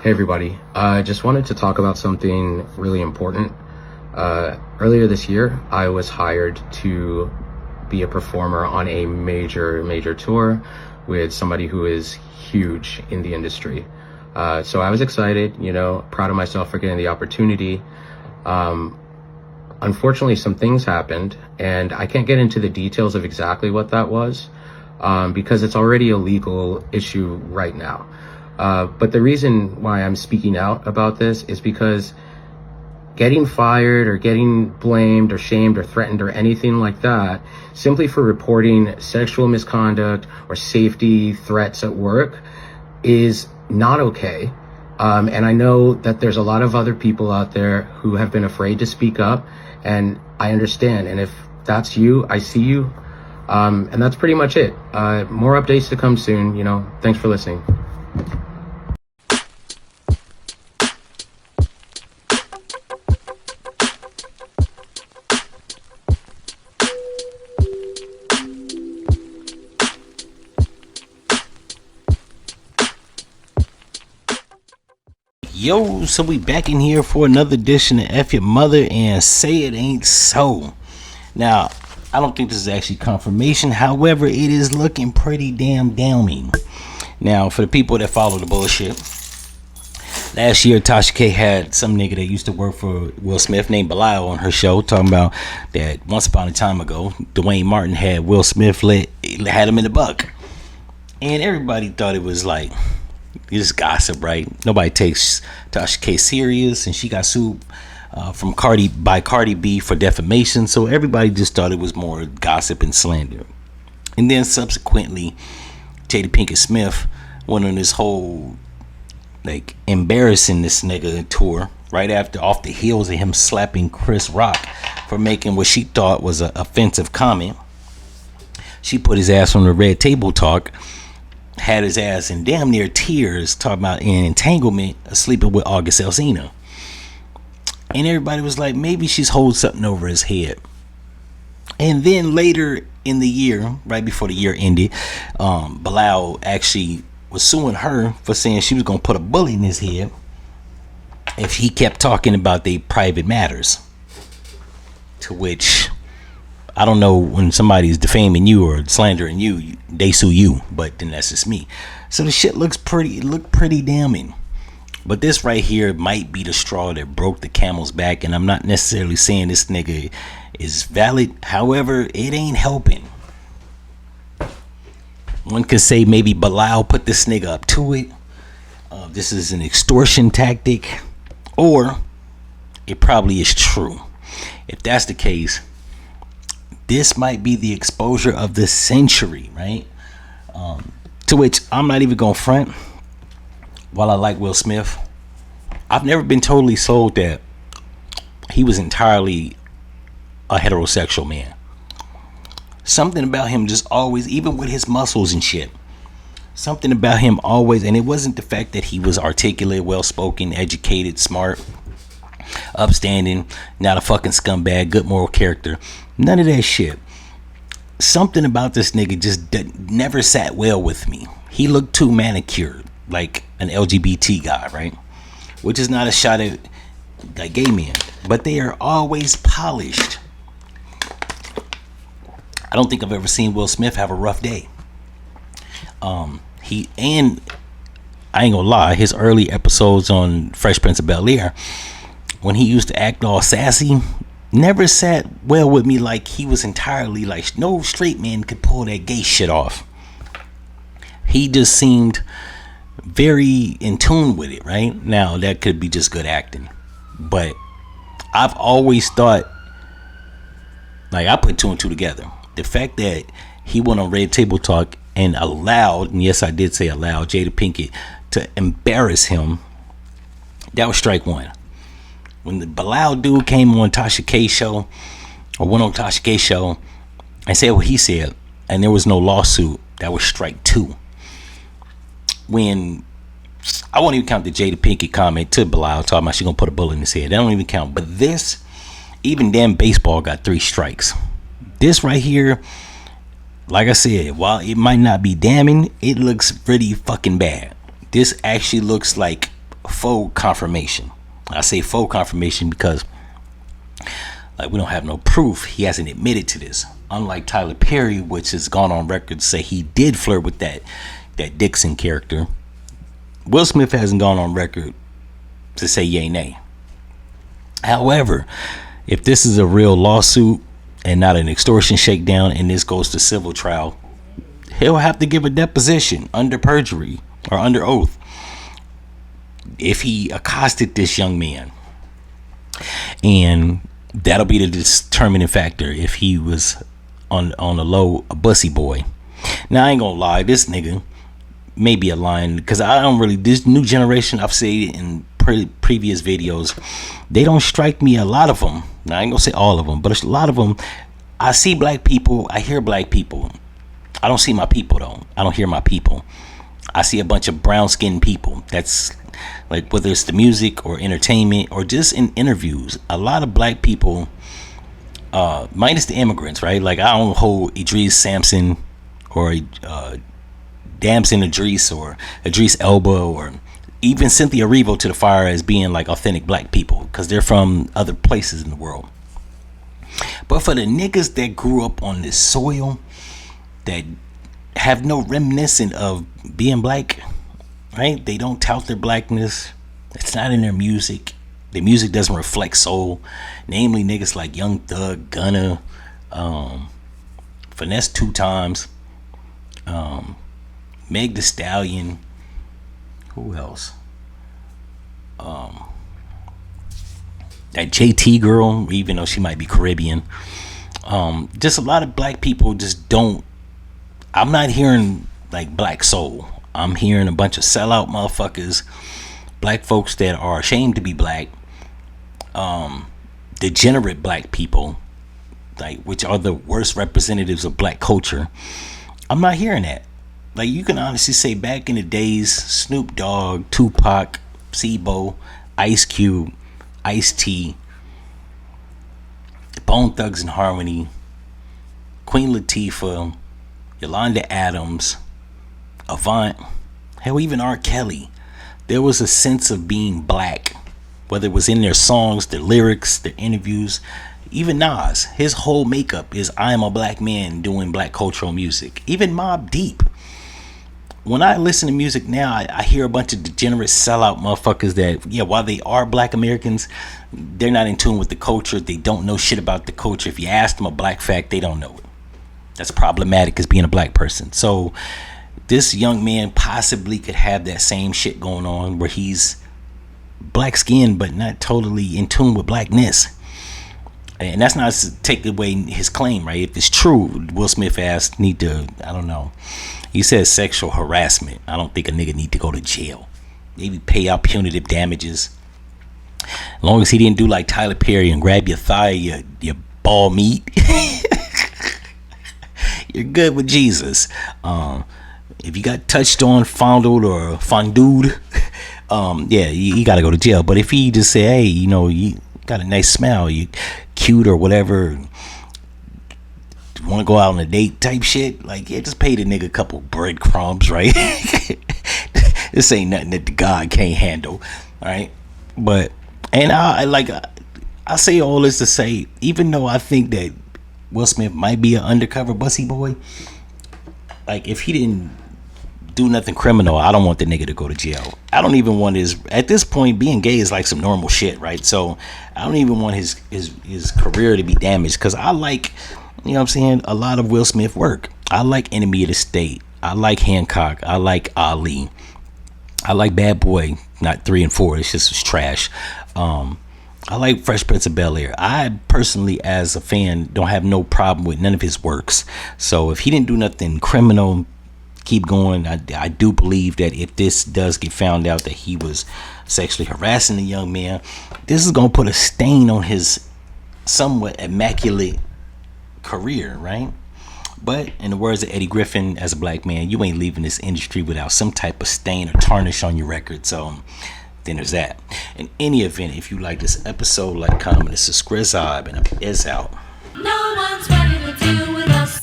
Hey everybody, I just wanted to talk about something really important. Earlier this year, I was hired to be a performer on a major tour with somebody who is huge in the industry. So I was excited, proud of myself for getting the opportunity. Unfortunately, some things happened, and I can't get into the details of exactly what that was, because it's already a legal issue right now. But the reason why I'm speaking out about this is because getting fired or getting blamed or shamed or threatened or anything like that simply for reporting sexual misconduct or safety threats at work is not okay. And I know that there's a lot of other people out there who have been afraid to speak up, and I understand. And if that's you, I see you. And that's pretty much it. More updates to come soon. Thanks for listening. Yo, so we back in here for another edition of F-ya-Motha and Say It Ain't So. Now, I don't think this is actually confirmation. However, it is looking pretty damn damning. Now, for the people that follow the bullshit, last year Tasha K had some nigga that used to work for Will Smith named Belial on her show, talking about that once upon a time ago, Dwayne Martin had Will Smith had him in the buck. And everybody thought it was like just gossip, right? Nobody takes Tasha K serious, and she got sued by Cardi B for defamation. So everybody just thought it was more gossip and slander. And then subsequently, Jada Pinkett Smith went on this whole embarrassing this nigga tour right after, off the heels of him slapping Chris Rock for making what she thought was an offensive comment. She put his ass on the Red Table Talk, had his ass in damn near tears, talking about an entanglement of sleeping with August Alsina. And everybody was like, maybe she's holding something over his head. And then later in the year, right before the year ended, Bilal actually was suing her for saying she was going to put a bullet in his head if he kept talking about their private matters. To which, I don't know, when somebody's defaming you or slandering you, they sue you, but then that's just me. So the shit looked pretty damning. But this right here might be the straw that broke the camel's back, and I'm not necessarily saying this nigga is valid. However, it ain't helping. One could say maybe Bilal put this nigga up to it. This is an extortion tactic, or it probably is true. If that's the case, this might be the exposure of the century, right? To which I'm not even gonna front. While I like Will Smith, I've never been totally sold that he was entirely a heterosexual man. Something about him just always, even with his muscles and shit, something about him always, and it wasn't the fact that he was articulate, well-spoken, educated, smart, upstanding, not a fucking scumbag, good moral character. None of that shit. Something about this nigga just never sat well with me. He looked too manicured, like an LGBT guy, right? Which is not a shot at like gay men, but they are always polished. I don't think I've ever seen Will Smith have a rough day. And I ain't gonna lie, his early episodes on Fresh Prince of Bel-Air, when he used to act all sassy, never sat well with me. Like he was entirely like, no straight man could pull that gay shit off. He just seemed very in tune with it, right? Now that could be just good acting, but I've always thought, like, I put two and two together. The fact that he went on Red Table Talk and allowed, and yes I did say allowed, Jada Pinkett to embarrass him, that was strike one. When the Bilal dude came on Tasha K's show, or went on Tasha K's show and said what he said, and there was no lawsuit, that was strike two. When I won't even count the Jada Pinkett comment to Bilal talking about she gonna put a bullet in his head, that don't even count. But this, even damn baseball got 3 strikes. This right here, like I said, while it might not be damning, it looks pretty fucking bad. This actually looks like faux confirmation. I say faux confirmation because like we don't have no proof. He hasn't admitted to this. Unlike Tyler Perry, which has gone on record to say he did flirt with that Dixon character, Will Smith hasn't gone on record to say yay nay. However, if this is a real lawsuit and not an extortion shakedown and this goes to civil trial, he'll have to give a deposition under perjury or under oath if he accosted this young man. And that'll be the determining factor if he was on the low a bussy boy. Now I ain't gonna lie, this nigga may be a line because I don't really, this new generation, I've said it in previous videos, they don't strike me, a lot of them. Now I ain't gonna say all of them, but a lot of them, I see black people, I hear black people. I don't see my people though. I don't hear my people. I see a bunch of brown skinned people. That's like, whether it's the music or entertainment or just in interviews, a lot of black people, minus the immigrants, right? Like I don't hold Idris Sampson or Damson Idris or Idris Elba or even Cynthia Erivo to the fire as being like authentic black people because they're from other places in the world. But for the niggas that grew up on this soil, that have no reminiscent of being black, right? They don't tout their blackness. It's not in their music. Their music doesn't reflect soul. Namely, niggas like Young Thug, Gunna, Finesse 2 Times, Meg Thee Stallion. Who else? That JT girl, even though she might be Caribbean. Just a lot of black people just don't. I'm not hearing like black soul. I'm hearing a bunch of sellout motherfuckers, black folks that are ashamed to be black, degenerate black people, like, which are the worst representatives of black culture. I'm not hearing that. Like, you can honestly say back in the days, Snoop Dogg, Tupac, Sebo, Ice Cube, Ice-T, Bone Thugs and Harmony, Queen Latifah, Yolanda Adams, Avant, hell, even R. Kelly. There was a sense of being black, whether it was in their songs, their lyrics, their interviews. Even Nas, his whole makeup is I am a black man doing black cultural music. Even Mobb Deep. When I listen to music now, I hear a bunch of degenerate sellout motherfuckers that, yeah, while they are black Americans, they're not in tune with the culture. They don't know shit about the culture. If you ask them a black fact, they don't know it. That's problematic as being a black person. So this young man possibly could have that same shit going on where he's black skinned but not totally in tune with blackness. And that's not to take away his claim, right? If it's true, Will Smith asked need to, I don't know. He says sexual harassment. I don't think a nigga need to go to jail. Maybe pay out punitive damages. As long as he didn't do like Tyler Perry and grab your thigh, your ball meat. You're good with Jesus. If you got touched on, fondled or fondued, yeah, you gotta go to jail. But if he just say, hey, you know, you got a nice smile, you cute or whatever, want to go out on a date type shit, like, yeah, just pay the nigga a couple breadcrumbs, right? This ain't nothing that the God can't handle, all right? But, and I say all this to say, even though I think that Will Smith might be an undercover bussy boy, like, if he didn't do nothing criminal, I don't want the nigga to go to jail. I don't even want his, at this point, being gay is like some normal shit, right? So I don't even want his career to be damaged, because I like, you know what I'm saying, a lot of Will Smith work. I like Enemy of the State. I like Hancock. I like Ali. I like Bad Boy, not 3 and 4. It's just trash. I like Fresh Prince of Bel-Air. I personally, as a fan, don't have no problem with none of his works. So if he didn't do nothing criminal, keep going. I do believe that if this does get found out that he was sexually harassing a young man, this is going to put a stain on his somewhat immaculate career, right? But in the words of Eddie Griffin, as a black man, you ain't leaving this industry without some type of stain or tarnish on your record. So then there's that. In any event, if you like this episode, like, comment, and subscribe, and I'm out. No one's ready to deal with us.